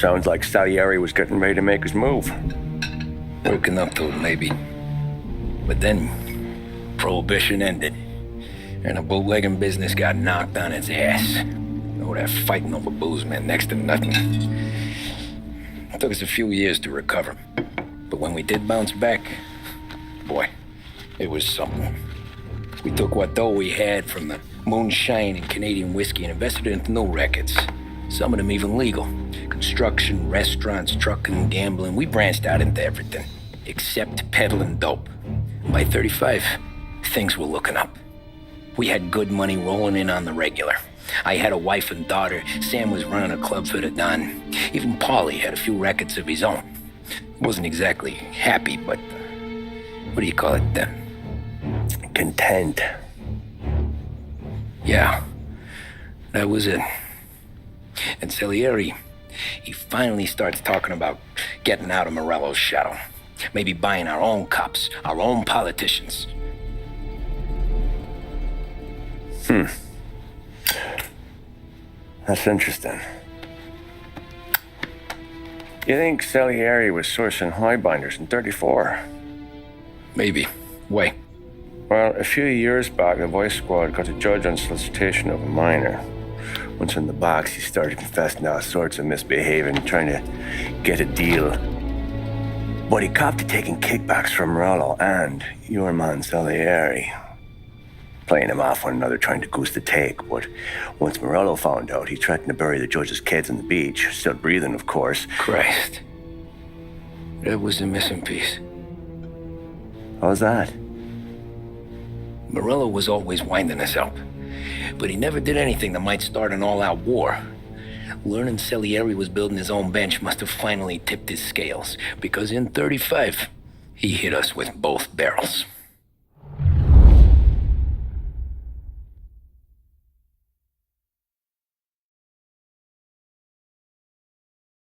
Sounds like Salieri was getting ready to make his move. Working up to it, maybe. But then, Prohibition ended, and the bootlegging business got knocked on its ass. Oh, that fighting over booze meant next to nothing. It took us a few years to recover. But when we did bounce back, boy, it was something. We took what dough we had from the moonshine and Canadian whiskey and invested it into new records. Some of them even legal. Construction, restaurants, trucking, gambling. We branched out into everything, except peddling dope. By 35, things were looking up. We had good money rolling in on the regular. I had a wife and daughter. Sam was running a club for the Don. Even Paulie had a few records of his own. He wasn't exactly happy, but what do you call it then? Content. Yeah, that was it. And Salieri, he finally starts talking about getting out of Morello's shadow. Maybe buying our own cops, our own politicians. That's interesting. You think Salieri was sourcing highbinders in 34? Maybe. Why? Well, a few years back, the Vice Squad got a judge on solicitation of a minor. Once in the box, he started confessing all sorts of misbehaving, trying to get a deal. But he copped to taking kickbacks from Morello and your man Salieri. Playing him off one another, trying to goose the take. But once Morello found out, he threatened to bury the judge's kids on the beach. Still breathing, of course. Christ. That was the missing piece. How's that? Morello was always winding us up, but he never did anything that might start an all-out war. Learning Salieri was building his own bench must have finally tipped his scales, because in 35, he hit us with both barrels.